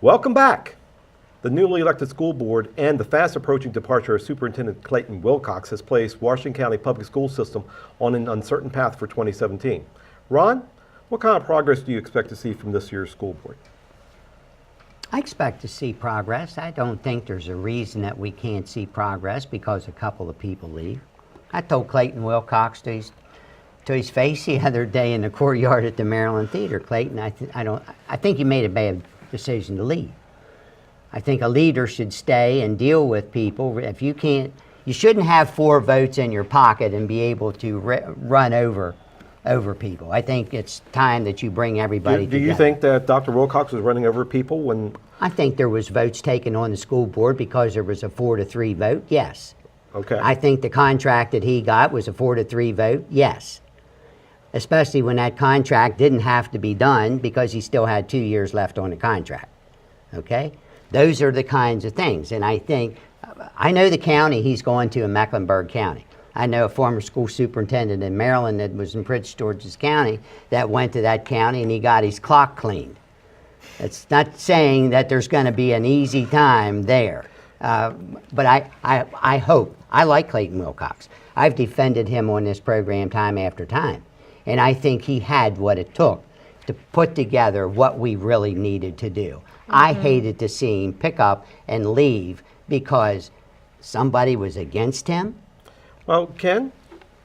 Welcome back. The newly elected school board and the fast approaching departure of Superintendent Clayton Wilcox has placed Washington County Public School System on an uncertain path for 2017. Ron, what kind of progress do you expect to see from this year's school board? I expect to see progress. I don't think there's a reason that we can't see progress because a couple of people leave. I told Clayton Wilcox to his face the other day in the courtyard at the Maryland Theater, Clayton, I think you made a bad decision to leave. I think a leader should stay and deal with people. If you can't, you shouldn't have 4 votes in your pocket and be able to run over people. I think it's time that you bring everybody together. Do you think that Dr. Wilcox was running over people when? I think there was votes taken on the school board because there was a 4-3 vote, yes. Okay. I think the contract that he got was a 4-3 vote, yes. Especially when that contract didn't have to be done because he still had 2 years left on the contract, okay? Those are the kinds of things, and I know the county he's going to in Mecklenburg County. I know a former school superintendent in Maryland that was in Prince George's County that went to that county and he got his clock cleaned. It's not saying that there's going to be an easy time there, but I hope. I like Clayton Wilcox. I've defended him on this program time after time, and I think he had what it took to put together what we really needed to do. I hated to see him pick up and leave because somebody was against him. Well, Ken,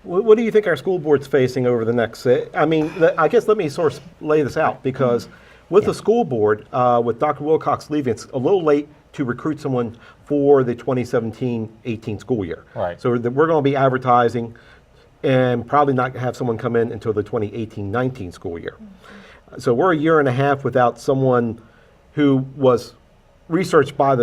what do you think our school board's facing over the next, I guess let me sort of lay this out because with the school board, with Dr. Wilcox leaving, it's a little late to recruit someone for the 2017-18 school year. Right. So we're going to be advertising and probably not have someone come in until the 2018-19 school year. So we're a year and a half without someone who was researched by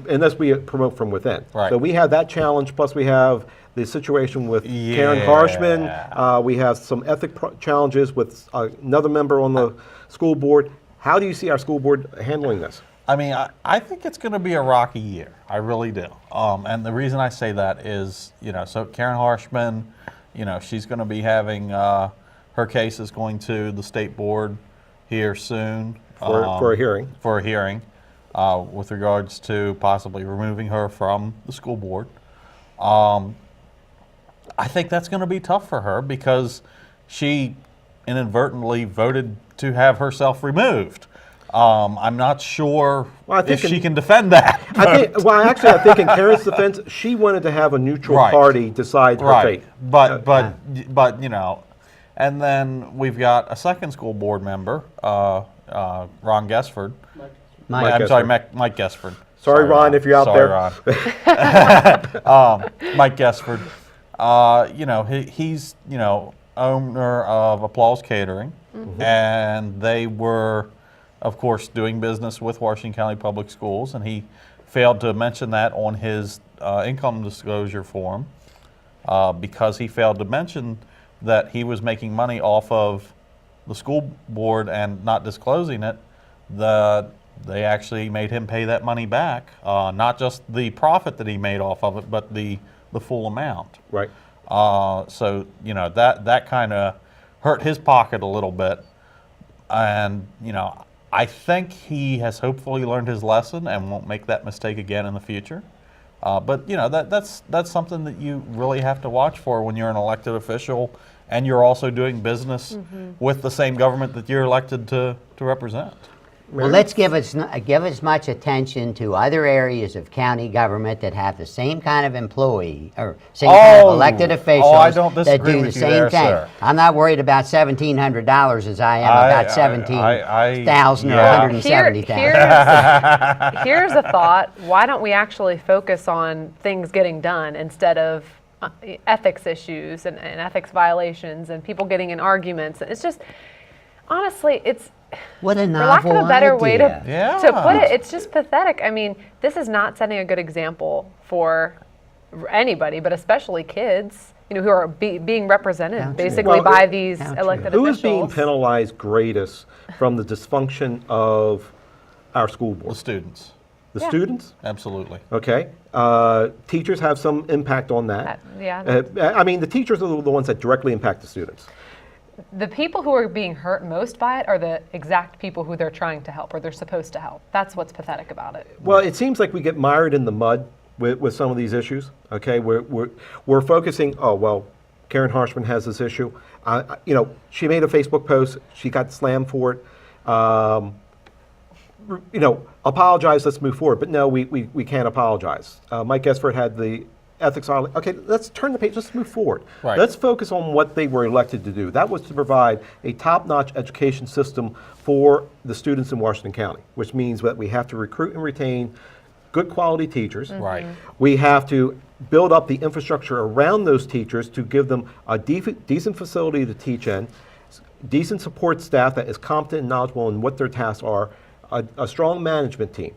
unless we promote from within. Right. So we have that challenge, plus we have the situation with Karen Harshman. We have some ethic challenges with another member on the school board. How do you see our school board handling this? I mean, I think it's going to be a rocky year. I really do. And the reason I say that is, so Karen Harshman, she's going to be having, her case is going to the state board here soon. For a hearing. For a hearing with regards to possibly removing her from the school board. I think that's going to be tough for her because she inadvertently voted to have herself removed. I'm not sure if she can defend that. I think in Karen's defense, she wanted to have a neutral party decide her fate. But and then we've got a second school board member, Ron Gesford. Mike Gesford. Sorry, Ron, if you're out there. Mike Gesford. He's owner of Applause Catering, and they were, of course, doing business with Washington County Public Schools, and he failed to mention that on his income disclosure form because he failed to mention that he was making money off of the school board and not disclosing it. They actually made him pay that money back, not just the profit that he made off of it, but the full amount. Right. So that kind of hurt his pocket a little bit, and I think he has hopefully learned his lesson and won't make that mistake again in the future. But that's something that you really have to watch for when you're an elected official and you're also doing business with the same government that you're elected to represent. Well, let's give as much attention to other areas of county government that have the same kind of employee or same kind of elected officials that do the same thing. Sir. I'm not worried about $1,700 as I am about 17,000 or 170,000. Here's a thought. Why don't we actually focus on things getting done instead of ethics issues and ethics violations and people getting in arguments? It's just, honestly, it's, what a for lack of a better way to put it, it's just pathetic. I mean, this is not setting a good example for anybody, but especially kids, who are being represented basically by these elected officials. Who is being penalized greatest from the dysfunction of our school board? The students. The students? Absolutely. Okay. Teachers have some impact on that. Yeah. The teachers are the ones that directly impact the students. the people who are being hurt most by it are the exact people who they're trying to help or they're supposed to help. That's what's pathetic about it. Well, it seems like we get mired in the mud with some of these issues. Okay, we're focusing. Oh well, Karen Harshman has this issue. She made a Facebook post. She got slammed for it. Apologize. Let's move forward. But no, we can't apologize. Mike Esford had the ethics on. Okay, let's turn the page. Let's move forward. Right. Let's focus on what they were elected to do. That was to provide a top-notch education system for the students in Washington County, which means that we have to recruit and retain good quality teachers. Right. We have to build up the infrastructure around those teachers to give them a decent facility to teach in, decent support staff that is competent and knowledgeable in what their tasks are, a strong management team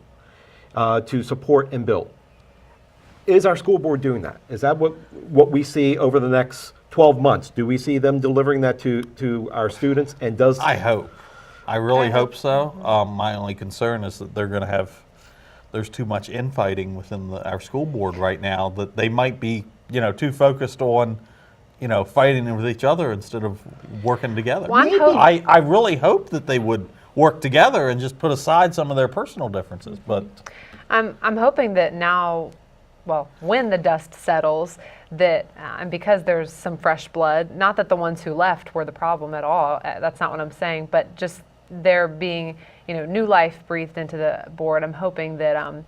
to support and build. Is our school board doing that? Is that what we see over the next 12 months? Do we see them delivering that to our students? And does I hope. I really hope so. My only concern is that there's too much infighting within our school board right now, that they might be, too focused on, fighting with each other instead of working together. Well, I really hope that they would work together and just put aside some of their personal differences. But I'm hoping that now, when the dust settles, that and because there's some fresh blood, not that the ones who left were the problem at all, that's not what I'm saying, but just there being, new life breathed into the board. I'm hoping that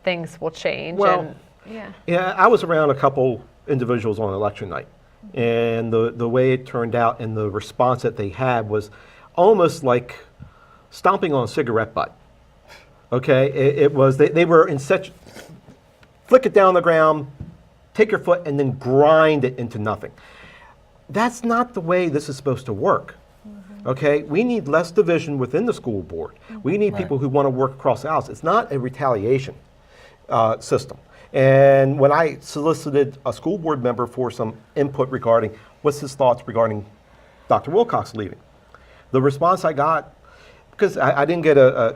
things will change. Well, yeah, I was around a couple individuals on election night, and the way it turned out and the response that they had was almost like stomping on a cigarette butt. Okay, it was, they were in such, flick it down the ground, take your foot, and then grind it into nothing. That's not the way this is supposed to work. Okay, we need less division within the school board. We need people who want to work across the house. It's not a retaliation system. And when I solicited a school board member for some input regarding what's his thoughts regarding Dr. Wilcox leaving, the response I got, because I didn't get a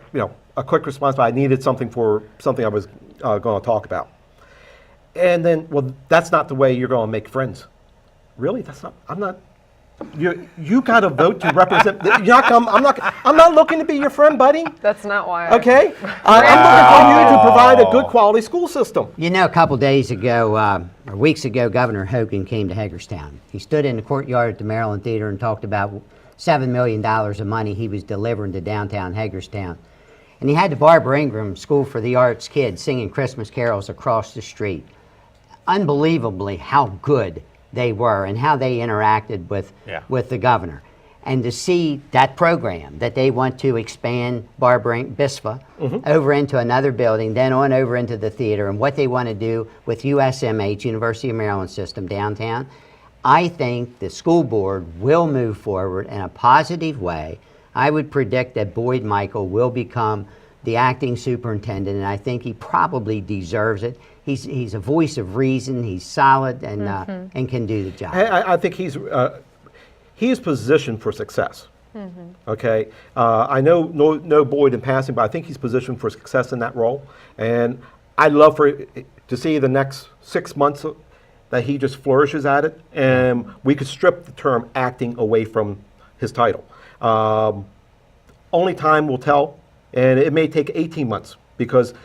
quick response, but I needed something for something I was going to talk about. And then, well, that's not the way you're going to make friends. Really? That's not. I'm not. You got to vote to represent. I'm not looking to be your friend, buddy. That's not why. Okay. I'm looking for you to provide a good quality school system. A couple days ago, or weeks ago, Governor Hogan came to Hagerstown. He stood in the courtyard at the Maryland Theater and talked about $7 million of money he was delivering to downtown Hagerstown. And he had the Barbara Ingram School for the Arts kids singing Christmas carols across the street. Unbelievably how good they were and how they interacted with the governor. And to see that program that they want to expand BISFA over into another building, then on over into the theater, and what they want to do with USMH, University of Maryland System downtown, I think the school board will move forward in a positive way. I would predict that Boyd Michael will become the acting superintendent, and I think he probably deserves it. He's a voice of reason. He's solid and can do the job. I think he's positioned for success. Okay, I know Boyd in passing, but I think he's positioned for success in that role, and I'd love to see the next 6 months that he just flourishes at it, and we could strip the term acting away from his title. Only time will tell, and it may take 18 months because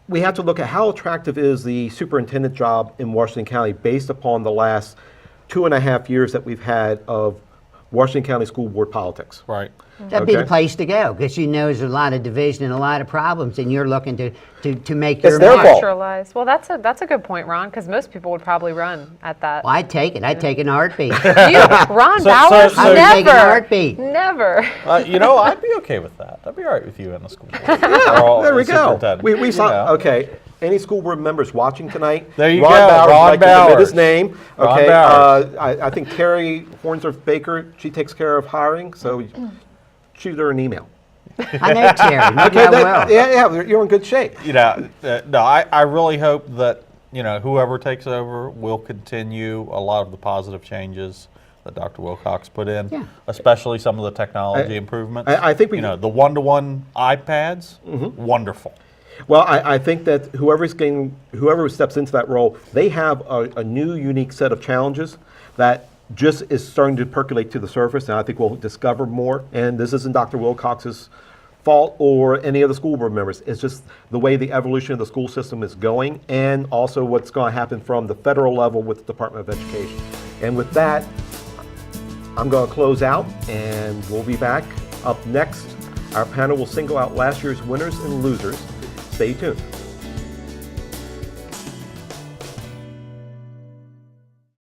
we have to look at how attractive is the superintendent job in Washington County based upon the last 2.5 years that we've had of Washington County School Board politics. Right. That'd be the place to go, because there's a lot of division and a lot of problems, and you're looking to make It's your their mark. fault. Neutralize. Well, that's a good point, Ron, because most people would probably run at that. Well, I'd take it. I'd take it in a heartbeat. Ron So- Bowers? so- I would Never. take it in a heartbeat. Never. I'd be okay with that. I'd be all right with you in the school board. There we go. Superintendent, We saw. you know. Okay. Any school board members watching tonight? There you Ron go, Bowers, Ron I'd like to submit Bowers. his name. Ron Okay. Bowers. I think Terry Hornsdorf Baker. She takes care of hiring, so shoot her an email. I know Terry. Okay. Well. Yeah. You're in good shape. I really hope that whoever takes over will continue a lot of the positive changes that Dr. Wilcox put in, Yeah. especially some of the technology improvements. I think we- the one-to-one iPads, wonderful. Well, I think that whoever steps into that role, they have a new, unique set of challenges that just is starting to percolate to the surface, and I think we'll discover more. And this isn't Dr. Wilcox's fault or any of the school board members. It's just the way the evolution of the school system is going, and also what's going to happen from the federal level with the Department of Education. And with that, I'm going to close out, and we'll be back. Up next, our panel will single out last year's winners and losers. Stay tuned.